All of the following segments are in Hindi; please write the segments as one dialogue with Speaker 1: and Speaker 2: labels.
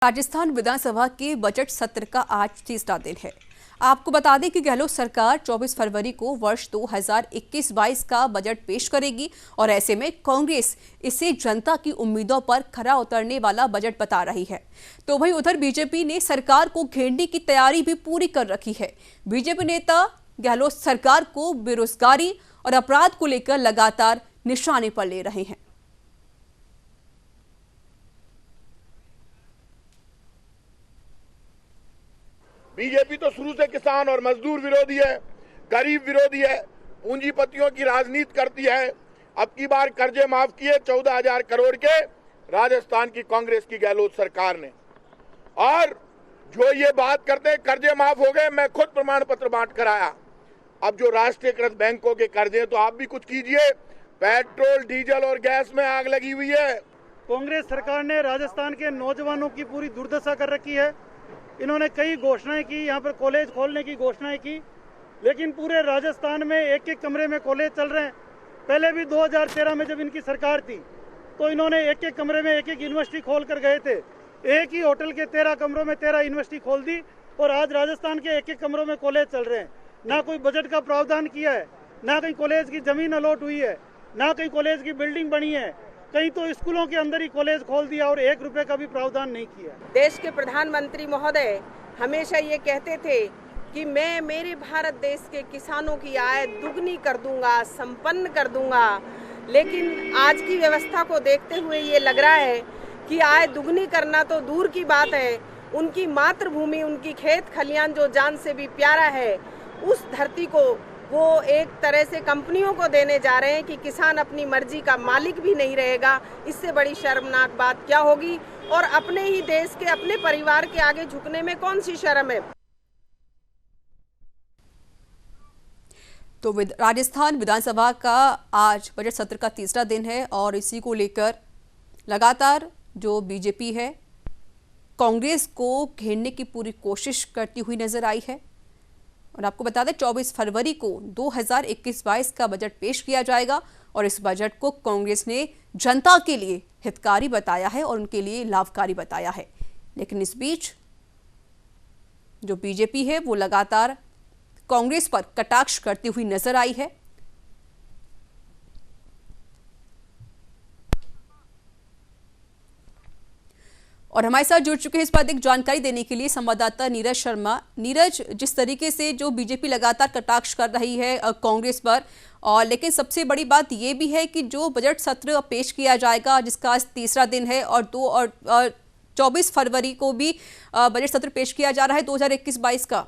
Speaker 1: राजस्थान विधानसभा के बजट सत्र का आज तीसरा दिन है। आपको बता दें कि गहलोत सरकार 24 फरवरी को वर्ष 2021-22 का बजट पेश करेगी और ऐसे में कांग्रेस इसे जनता की उम्मीदों पर खरा उतरने वाला बजट बता रही है। तो वहीं उधर बीजेपी ने सरकार को घेरने की तैयारी भी पूरी कर रखी है। बीजेपी नेता गहलोत सरकार को बेरोजगारी और अपराध को लेकर लगातार निशाने पर ले रहे हैं।
Speaker 2: बीजेपी तो शुरू से किसान और मजदूर विरोधी है, गरीब विरोधी है, पूंजीपतियों की राजनीति करती है। अब की बार कर्जे माफ किए 14,000 करोड़ के राजस्थान की कांग्रेस की गहलोत सरकार ने। और जो ये बात करते हैं कर्जे माफ हो गए, मैं खुद प्रमाण पत्र बांट कर आया। अब जो राष्ट्रीयकृत बैंकों के कर्जे तो आप भी कुछ कीजिए। पेट्रोल, डीजल और गैस में आग लगी हुई है।
Speaker 3: कांग्रेस सरकार ने राजस्थान के नौजवानों की पूरी दुर्दशा कर रखी है। इन्होंने कई घोषणाएं की, यहाँ पर कॉलेज खोलने की घोषणाएं की, लेकिन पूरे राजस्थान में एक एक कमरे में कॉलेज चल रहे हैं। पहले भी 2013 में जब इनकी सरकार थी तो इन्होंने एक एक कमरे में एक एक यूनिवर्सिटी खोल कर गए थे। एक ही होटल के 13 कमरों में 13 यूनिवर्सिटी खोल दी और आज राजस्थान के एक एक कमरों में कॉलेज चल रहे हैं। ना कोई बजट का प्रावधान किया है, ना कहीं कॉलेज की जमीन अलॉट हुई है, ना कहीं कॉलेज की बिल्डिंग बनी है, कहीं तो स्कूलों के अंदर ही कॉलेज खोल दिया और 1 रुपए का भी प्रावधान नहीं किया।
Speaker 4: देश के प्रधानमंत्री महोदय हमेशा ये कहते थे कि मैं मेरे भारत देश के किसानों की आय दुगनी कर दूंगा, संपन्न कर दूंगा, लेकिन आज की व्यवस्था को देखते हुए ये लग रहा है कि आय दुगनी करना तो दूर की बात है, उनकी मातृभूमि, उनकी खेत खलियान जो जान से भी प्यारा है, उस धरती को वो एक तरह से कंपनियों को देने जा रहे हैं कि किसान अपनी मर्जी का मालिक भी नहीं रहेगा। इससे बड़ी शर्मनाक बात क्या होगी? और अपने ही देश के, अपने परिवार के आगे झुकने में कौन सी शर्म है?
Speaker 1: तो राजस्थान विधानसभा का आज बजट सत्र का तीसरा दिन है और इसी को लेकर लगातार जो बीजेपी है कांग्रेस को घेरने की पूरी कोशिश करती हुई नजर आई है। और आपको बता दें 24 फरवरी को 2021-22 का बजट पेश किया जाएगा और इस बजट को कांग्रेस ने जनता के लिए हितकारी बताया है और उनके लिए लाभकारी बताया है। लेकिन इस बीच जो बीजेपी है वो लगातार कांग्रेस पर कटाक्ष करती हुई नजर आई है। और हमारे साथ जुड़ चुके हैं इस पर अधिक जानकारी देने के लिए संवाददाता नीरज शर्मा। नीरज, जिस तरीके से जो बीजेपी लगातार कटाक्ष कर रही है कांग्रेस पर, और लेकिन सबसे बड़ी बात यह भी है कि जो बजट सत्र पेश किया जाएगा जिसका आज तीसरा दिन है और 24 फरवरी को भी बजट सत्र पेश किया जा रहा है 2021-22 का।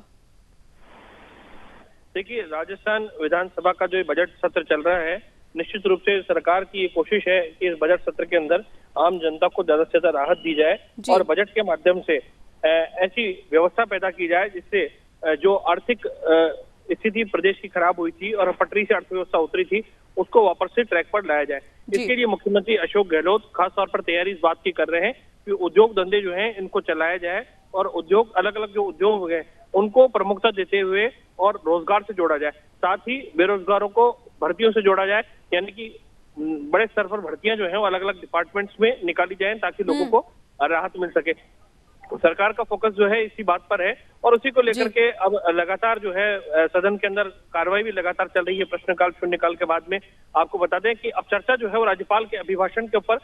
Speaker 5: देखिए, राजस्थान विधानसभा का जो बजट सत्र चल रहा है, निश्चित रूप से सरकार की ये कोशिश है कि इस बजट सत्र के अंदर आम जनता को ज्यादा से ज्यादा राहत दी जाए और बजट के माध्यम से ऐसी व्यवस्था पैदा की जाए जिससे जो आर्थिक स्थिति प्रदेश की खराब हुई थी और पटरी से अर्थव्यवस्था उतरी थी उसको वापस से ट्रैक पर लाया जाए। इसके लिए मुख्यमंत्री अशोक गहलोत खास तौर पर तैयारी इस बात की कर रहे हैं कि उद्योग धंधे जो हैं इनको चलाया जाए और उद्योग, अलग अलग जो उद्योग हैं उनको प्रमुखता देते हुए और रोजगार से जोड़ा जाए। साथ ही बेरोजगारों को भर्तियों से जोड़ा जाए, यानी कि बड़े स्तर पर भर्तियां जो हैं वो अलग अलग डिपार्टमेंट्स में निकाली जाएं ताकि लोगों को राहत मिल सके। सरकार का फोकस जो है इसी बात पर है और उसी को लेकर के अब लगातार जो है सदन के अंदर कार्रवाई भी लगातार चल रही है। प्रश्नकाल शून्यकाल के बाद में आपको बता दें कि अब चर्चा जो है वो राज्यपाल के अभिभाषण के ऊपर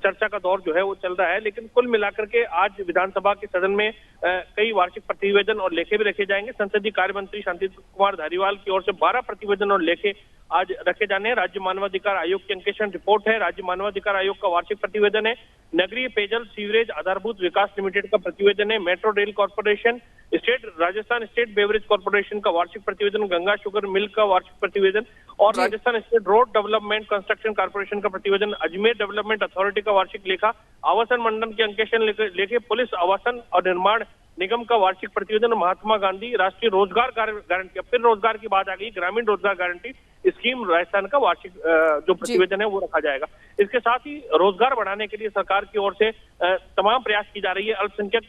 Speaker 5: चर्चा का दौर जो है वो चल रहा है। लेकिन कुल मिलाकर के आज विधानसभा के सदन में कई वार्षिक प्रतिवेदन और लेखे भी रखे जाएंगे। संसदीय कार्य मंत्री शांति कुमार धारीवाल की ओर से 12 प्रतिवेदन और लेखे आज रखे जाने हैं। राज्य मानवाधिकार आयोग की अंकेक्षण रिपोर्ट है, राज्य मानवाधिकार आयोग का वार्षिक प्रतिवेदन है, नगरीय पेयजल सीवरेज आधारभूत विकास लिमिटेड का प्रतिवेदन है, metro rail corporation, Rajasthan state beverage corporation का वार्षिक प्रतिवेदन, गंगा शुगर मिल का वार्षिक प्रतिवेदन और Rajasthan state road development construction corporation का प्रतिवेदन, अजमेर डेवलपमेंट अथॉरिटी का वार्षिक लेखा, आवासन मंडल के अंकेक्षण लेखे, पुलिस आवासन और निर्माण निगम का वार्षिक प्रतिवेदन, महात्मा गांधी राष्ट्रीय रोजगार गारंटी, फिर रोजगार की बात आ गई, ग्रामीण रोजगार गारंटी स्कीम राजस्थान का वार्षिक जो प्रतिवेदन है वो रखा जाएगा। इसके साथ ही रोजगार बढ़ाने के लिए सरकार की ओर से तमाम प्रयास की जा रही है। अल्पसंख्यक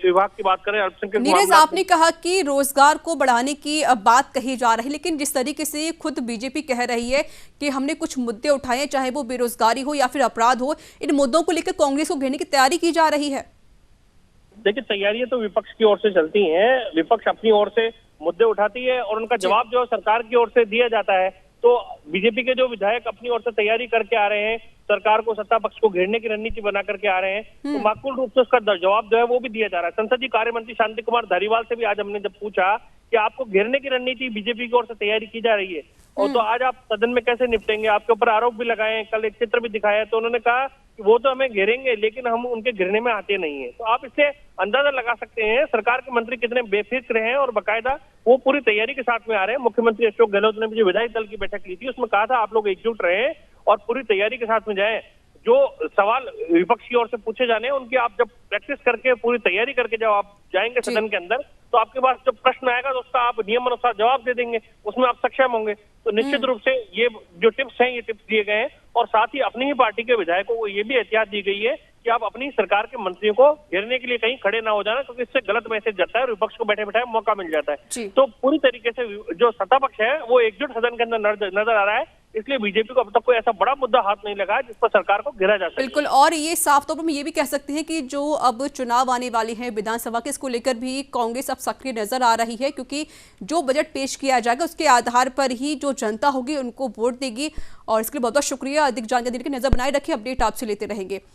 Speaker 5: विभाग की बात करें, अल्पसंख्यक
Speaker 1: नीरज, आपने कहा कि रोजगार को बढ़ाने की बात कही जा रही है, लेकिन जिस तरीके से खुद बीजेपी कह रही है कि हमने कुछ मुद्दे उठाए, चाहे वो बेरोजगारी हो या फिर अपराध हो, इन मुद्दों को लेकर कांग्रेस को घेरने की तैयारी की जा रही है।
Speaker 5: देखिए, तैयारियां तो विपक्ष की ओर से चलती हैं। विपक्ष अपनी ओर से मुद्दे उठाती है और उनका जवाब जो सरकार की ओर से दिया जाता है। तो बीजेपी के जो विधायक अपनी ओर से तैयारी करके आ रहे हैं, सरकार को, सत्ता पक्ष को घेरने की रणनीति बना करके आ रहे हैं, तो माकूल रूप से उसका जवाब जो है वो भी दिया जा रहा है। संसदीय कार्य मंत्री शांति कुमार धारीवाल से भी आज हमने जब पूछा कि आपको घेरने की रणनीति बीजेपी की ओर से तैयारी की जा रही है और तो आज आप सदन में कैसे निपटेंगे, आपके ऊपर आरोप भी लगाए, कल एक चित्र भी दिखाया, तो उन्होंने कहा कि वो तो हमें घेरेंगे लेकिन हम उनके घेरने में आते नहीं है। तो आप इससे अंदाजा लगा सकते हैं सरकार के मंत्री कितने बेफिक्र हैं और बाकायदा वो पूरी तैयारी के साथ में आ रहे हैं। मुख्यमंत्री अशोक गहलोत ने भी जो विधायक दल की बैठक ली थी उसमें कहा था आप लोग एकजुट रहें और पूरी तैयारी के साथ में जाएं। जो सवाल विपक्ष की ओर से पूछे जाने हैं उनकी आप जब प्रैक्टिस करके पूरी तैयारी करके जब आप जाएंगे सदन के अंदर, तो आपके पास जब प्रश्न आएगा तो उसका आप नियम अनुसार जवाब दे देंगे, उसमें आप सक्षम होंगे। तो निश्चित रूप से ये जो टिप्स हैं ये टिप्स दिए गए हैं और साथ ही अपनी ही पार्टी के विधायकों को ये भी एहतियात दी गई है कि आप अपनी सरकार के मंत्रियों को घेरने के लिए कहीं खड़े ना हो जाना, क्योंकि इससे गलत मैसेज जाता है और विपक्ष को बैठे बैठाए मौका मिल जाता है। तो पूरी तरीके से जो सत्ता पक्ष है वो एकजुट सदन के अंदर नजर आ रहा है, इसलिए बीजेपी को अब तक कोई ऐसा बड़ा मुद्दा हाथ नहीं लगा जिस पर सरकार को घेरा जा सके।
Speaker 1: बिल्कुल, और ये साफ तौर पर हम ये भी कह सकते हैं कि जो अब चुनाव आने वाले हैं विधानसभा के, इसको लेकर भी कांग्रेस अब सक्रिय नजर आ रही है, क्योंकि जो बजट पेश किया जाएगा उसके आधार पर ही जो जनता होगी उनको वोट देगी। और इसके लिए बहुत बहुत शुक्रिया। अधिक जानकारी देने की नजर बनाए रखें, अपडेट आपसे लेते रहेंगे।